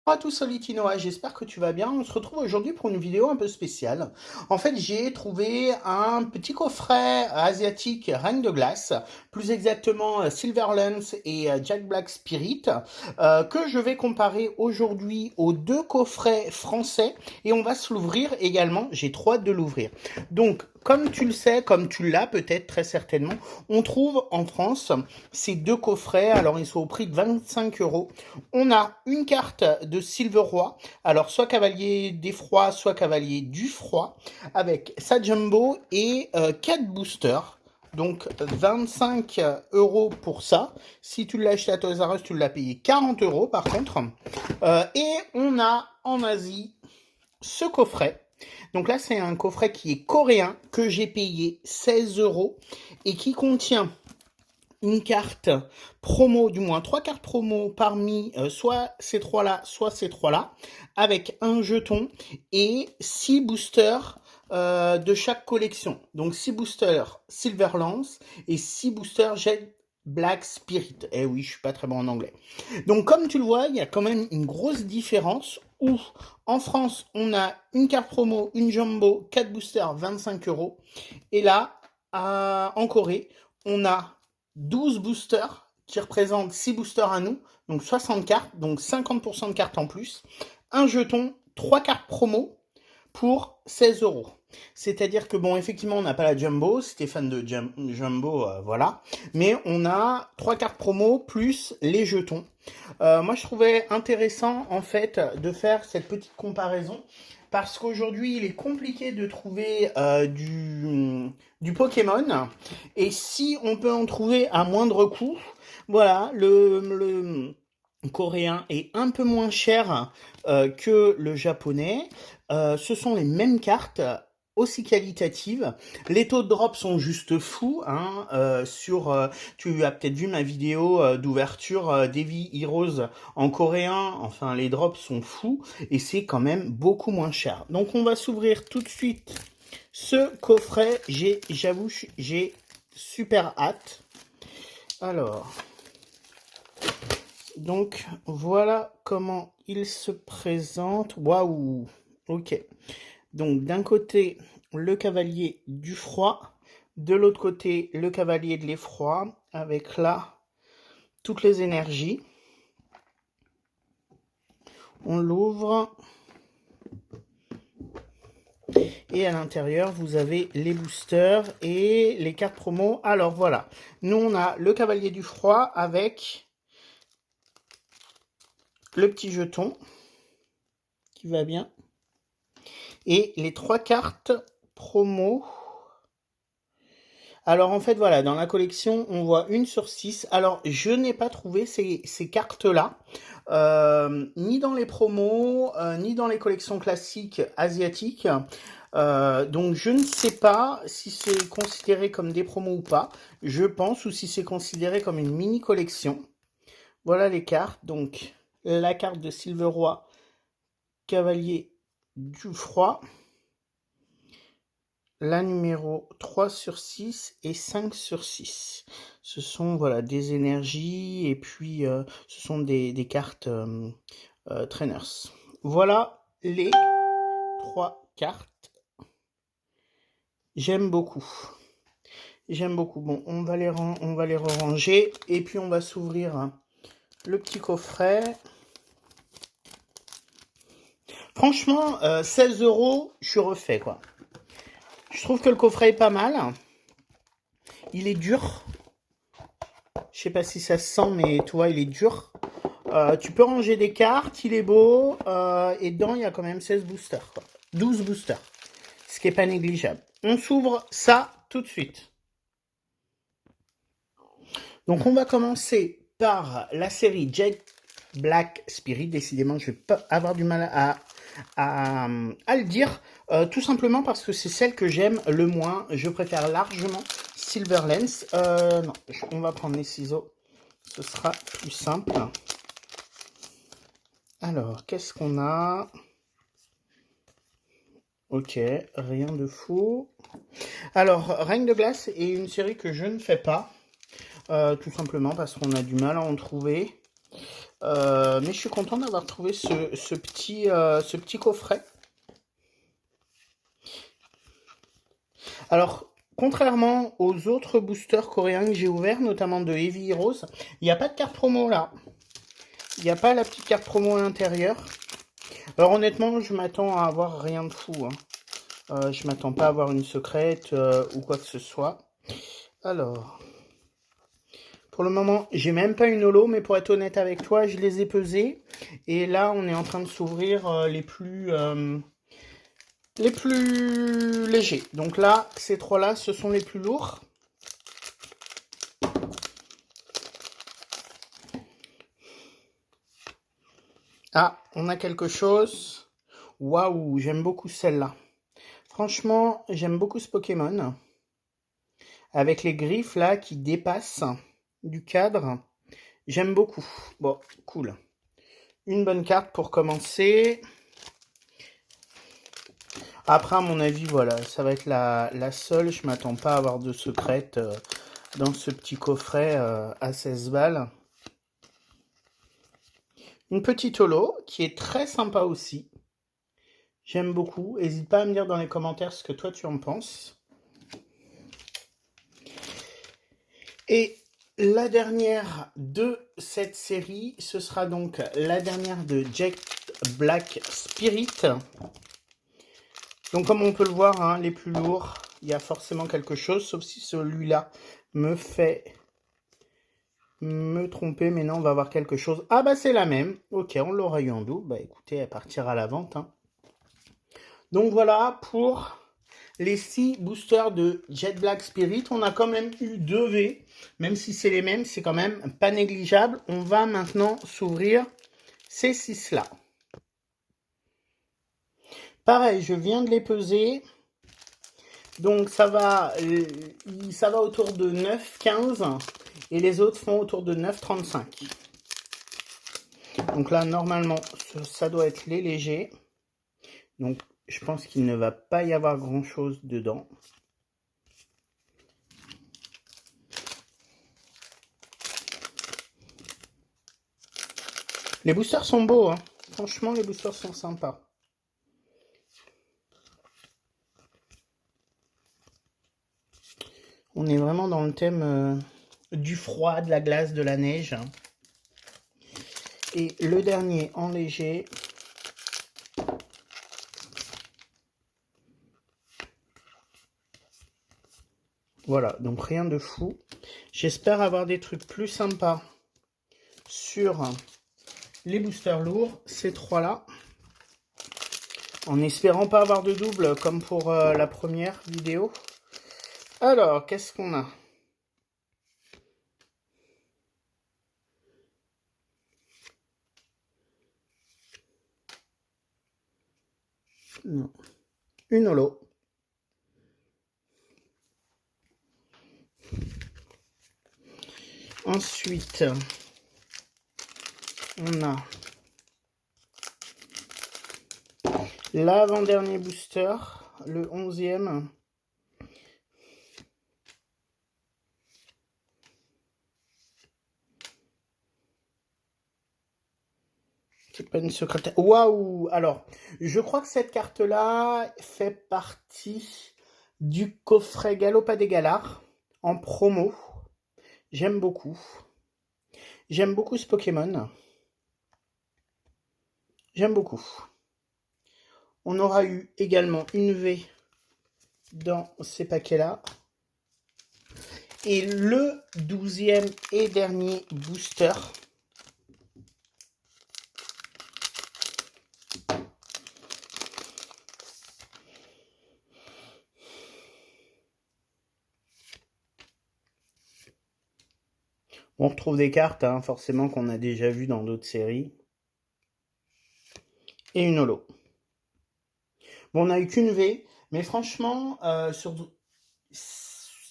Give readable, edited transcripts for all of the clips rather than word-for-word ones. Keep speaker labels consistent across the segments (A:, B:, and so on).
A: Bonjour à tous, salut Tinoa, j'espère que tu vas bien. On se retrouve aujourd'hui pour une vidéo un peu spéciale. En fait, j'ai trouvé un petit coffret asiatique Reine de glace, plus exactement Silverlance et Jack Black Spirit, que je vais comparer aujourd'hui aux deux coffrets français et on va se l'ouvrir également. J'ai trop hâte de l'ouvrir. Donc, comme tu le sais, comme tu l'as peut-être très certainement, on trouve en France ces deux coffrets. Alors, ils sont au prix de 25 euros. On a une carte de Silver Roi, alors soit cavalier d'effroi, soit cavalier du froid, avec sa jumbo et 4 boosters. Donc 25 euros pour ça. Si tu l'as acheté à Toys R Us, tu l'as payé 40 euros par contre. Et on a en Asie ce coffret. Donc là, c'est un coffret qui est coréen que j'ai payé 16 euros et qui contient une carte promo, du moins trois cartes promo parmi soit ces trois-là, soit ces trois-là, avec un jeton et 6 boosters de chaque collection. Donc 6 boosters Silverlance et 6 boosters Jet Black Spirit. Eh oui, je suis pas très bon en anglais. Donc comme tu le vois, il y a quand même une grosse différence où en France, on a une carte promo, une jumbo, 4 boosters, 25 euros. Et là, en Corée, on a 12 boosters qui représentent 6 boosters à nous, donc 60 cartes, donc 50% de cartes en plus. Un jeton, 3 cartes promo pour 16 euros. C'est-à-dire que, bon, effectivement, on n'a pas la Jumbo, si t'es fan de Jumbo, voilà. Mais on a 3 cartes promo plus les jetons. Moi, je trouvais intéressant, en fait, de faire cette petite comparaison. Parce qu'aujourd'hui, il est compliqué de trouver du Pokémon. Et si on peut en trouver à moindre coût, voilà, le coréen est un peu moins cher que le japonais. Ce sont les mêmes cartes, aussi qualitatives. Les taux de drop sont juste fous. Hein, tu as peut-être vu ma vidéo d'ouverture d'Eevee Heroes en coréen. Enfin, les drops sont fous et c'est quand même beaucoup moins cher. Donc, on va s'ouvrir tout de suite ce coffret. J'avoue, j'ai super hâte. Alors, donc voilà comment il se présente. Waouh! Ok. Donc d'un côté, le cavalier du froid, de l'autre côté, le cavalier de l'effroi, avec là toutes les énergies. On l'ouvre. Et à l'intérieur, vous avez les boosters et les cartes promo. Alors voilà, nous on a le cavalier du froid avec le petit jeton qui va bien. Et les 3 cartes promo. Alors en fait voilà, dans la collection on voit 1 sur 6. Alors je n'ai pas trouvé ces cartes-là, ni dans les promos, ni dans les collections classiques asiatiques. Donc je ne sais pas si c'est considéré comme des promos ou pas. Je pense, ou si c'est considéré comme une mini collection. Voilà les cartes. Donc la carte de Silver Roi, cavalier du froid. La numéro 3 sur 6 et 5 sur 6. Ce sont voilà, des énergies et puis ce sont des cartes trainers. Voilà les 3 cartes. J'aime beaucoup. J'aime beaucoup. Bon, on va les ranger et puis on va s'ouvrir le petit coffret. Franchement, 16 euros, je suis refait quoi. Je trouve que le coffret est pas mal. Il est dur. Je sais pas si ça se sent, mais tu vois, il est dur. Tu peux ranger des cartes, il est beau. Et dedans, il y a quand même 16 boosters. Quoi. 12 boosters. Ce qui est pas négligeable. On s'ouvre ça tout de suite. Donc, on va commencer par la série Jet Black Spirit. Décidément, je vais pas avoir du mal à le dire. Tout simplement parce que c'est celle que j'aime le moins. Je préfère largement Silverlance. Non, on va prendre les ciseaux. Ce sera plus simple. Alors, qu'est-ce qu'on a? Ok, rien de fou. Alors, Règne de glace est une série que je ne fais pas. Tout simplement parce qu'on a du mal à en trouver. Mais je suis content d'avoir trouvé ce petit coffret. Alors, contrairement aux autres boosters coréens que j'ai ouverts, notamment de Heavy Heroes, il n'y a pas de carte promo là. Il n'y a pas la petite carte promo à l'intérieur. Alors honnêtement, je m'attends à avoir rien de fou, hein. Je m'attends pas à avoir une secrète ou quoi que ce soit. Alors, pour le moment, j'ai même pas une holo, mais pour être honnête avec toi, je les ai pesés. Et là, on est en train de s'ouvrir les plus légers. Donc là, ces trois-là, ce sont les plus lourds. Ah, on a quelque chose. Waouh, j'aime beaucoup celle-là. Franchement, j'aime beaucoup ce Pokémon. Avec les griffes là qui dépassent du cadre. J'aime beaucoup. Bon, cool. Une bonne carte pour commencer. Après, à mon avis, voilà, ça va être la seule. Je m'attends pas à avoir de secrète dans ce petit coffret à 16 balles. Une petite holo qui est très sympa aussi. J'aime beaucoup. N'hésite pas à me dire dans les commentaires ce que toi tu en penses. Et la dernière de cette série, ce sera donc la dernière de Jet Black Spirit. Donc comme on peut le voir, hein, les plus lourds, il y a forcément quelque chose, sauf si celui-là me fait me tromper, mais non, on va avoir quelque chose. Ah bah c'est la même. Ok, on l'aura eu en double. Bah écoutez, elle partira à la vente, hein. Donc voilà pour les 6 boosters de Jet Black Spirit. On a quand même eu 2 V, même si c'est les mêmes, c'est quand même pas négligeable. On va maintenant s'ouvrir ces 6-là. Pareil, je viens de les peser. Donc ça va autour de 9,15 et les autres font autour de 9,35. Donc là, normalement, ça doit être les légers. Donc je pense qu'il ne va pas y avoir grand-chose dedans. Les boosters sont beaux, hein. Franchement, les boosters sont sympas. On est vraiment dans le thème du froid, de la glace, de la neige. Et le dernier en léger. Voilà, donc rien de fou. J'espère avoir des trucs plus sympas sur les boosters lourds, ces trois-là. En espérant pas avoir de double comme pour la première vidéo. Alors, qu'est-ce qu'on a? Non. Une holo. Ensuite, on a l'avant-dernier booster, le 11e. C'est pas une secrétaire. Waouh! Alors, je crois que cette carte-là fait partie du coffret Galopade des Galards en promo. J'aime beaucoup. J'aime beaucoup ce Pokémon. J'aime beaucoup. On aura eu également une V dans ces paquets-là. Et le 12e et dernier booster. On retrouve des cartes, hein, forcément, qu'on a déjà vues dans d'autres séries. Et une holo. Bon, on n'a eu qu'une V, mais franchement, sur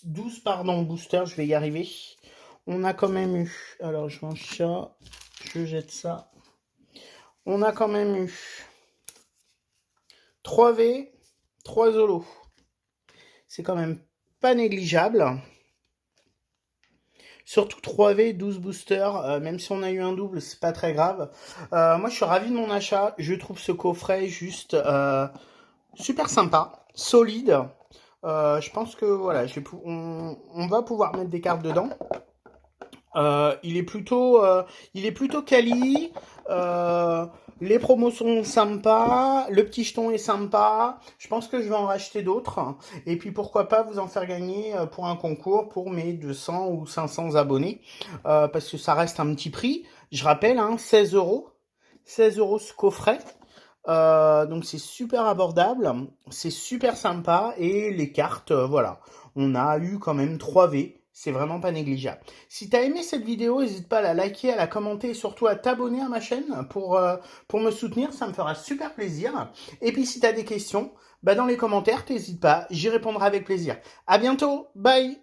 A: 12 boosters, je vais y arriver. On a quand même eu, alors je mange ça, je jette ça. On a quand même eu 3 V, 3 holos. C'est quand même pas négligeable. Surtout 3V, 12 boosters, même si on a eu un double, c'est pas très grave. Moi, je suis ravi de mon achat. Je trouve ce coffret juste super sympa, solide. Je pense que voilà, on va pouvoir mettre des cartes dedans. Euh, il est plutôt, euh, il est plutôt quali. Euh, les promos sont sympas. Le petit jeton est sympa. Je pense que je vais en racheter d'autres. Et puis pourquoi pas vous en faire gagner pour un concours pour mes 200 ou 500 abonnés. Parce que ça reste un petit prix. Je rappelle, hein, 16 euros. 16 euros ce coffret. Donc c'est super abordable, c'est super sympa et les cartes, voilà, on a eu quand même 3V, c'est vraiment pas négligeable. Si t'as aimé cette vidéo, n'hésite pas à la liker, à la commenter et surtout à t'abonner à ma chaîne pour me soutenir, ça me fera super plaisir. Et puis si t'as des questions, bah dans les commentaires, t'hésites pas, j'y répondrai avec plaisir. À bientôt, bye!